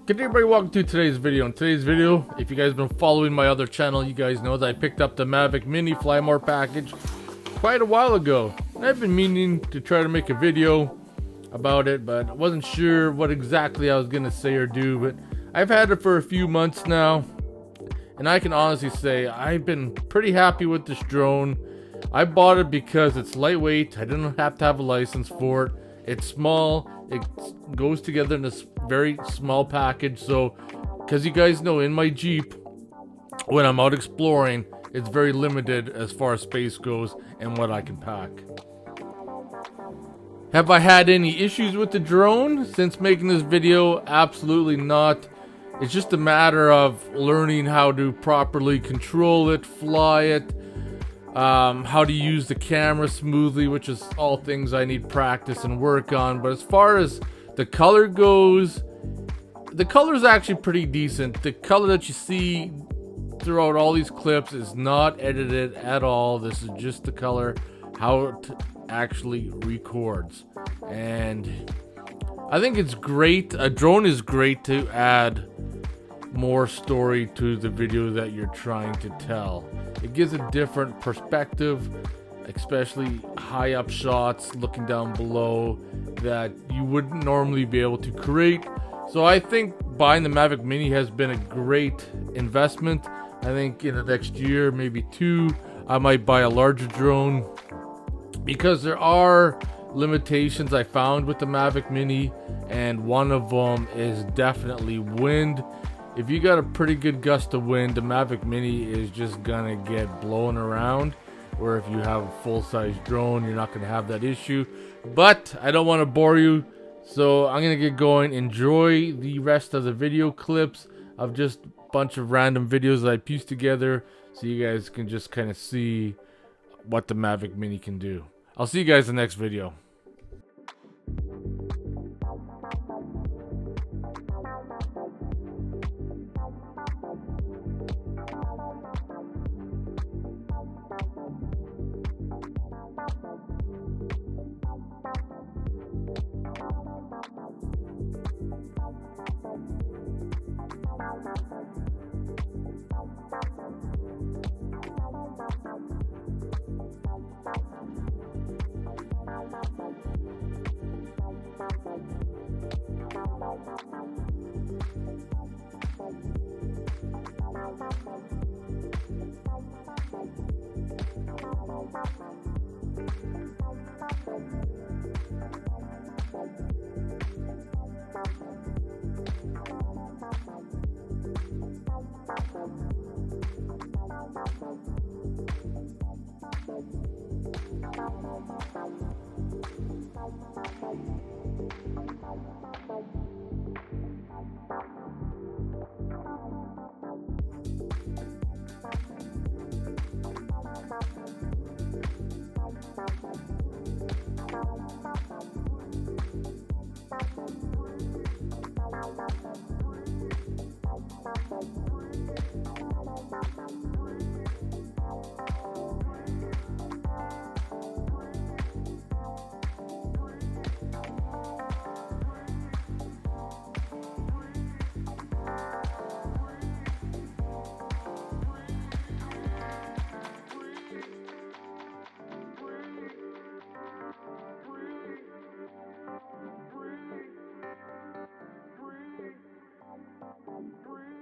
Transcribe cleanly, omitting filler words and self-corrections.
Good day, everybody, welcome to today's video. In today's video, if you guys have been following my other channel, you guys know that I picked up the Mavic Mini Flymore package quite a while ago. And I've been meaning to try to make a video about it, but I wasn't sure what exactly I was going to say or do. But I've had it for a few months now, and I can honestly say I've been pretty happy with this drone. I bought it because it's lightweight. I didn't have to have a license for it. It's small. It goes together in this very small package. So, because you guys know, in my Jeep, when I'm out exploring, it's very limited as far as space goes and what I can pack. Have I had any issues with the drone since making this video? Absolutely not. It's just a matter of learning how to properly control it, fly it, how to use the camera smoothly, which is all things I need practice and work on. But as far as the color goes, the color is actually pretty decent. The color that you see throughout all these clips is not edited at all. This is just the color, how it actually records. And I think it's great. A drone is great to add more story to the video that you're trying to tell. It gives a different perspective, especially high up shots looking down below that you wouldn't normally be able to create. So I think buying the Mavic Mini has been a great investment. I think in the next year, maybe two, I might buy a larger drone, because there are limitations I found with the Mavic Mini, and one of them is definitely wind. If you got a pretty good gust of wind, the Mavic Mini is just gonna get blown around. Where if you have a full-size drone, you're not gonna have that issue. But I don't want to bore you, so I'm gonna get going. Enjoy the rest of the video clips of just a bunch of random videos that I pieced together, so you guys can just kind of see what the Mavic Mini can do. I'll see you guys in the next video. Breathe.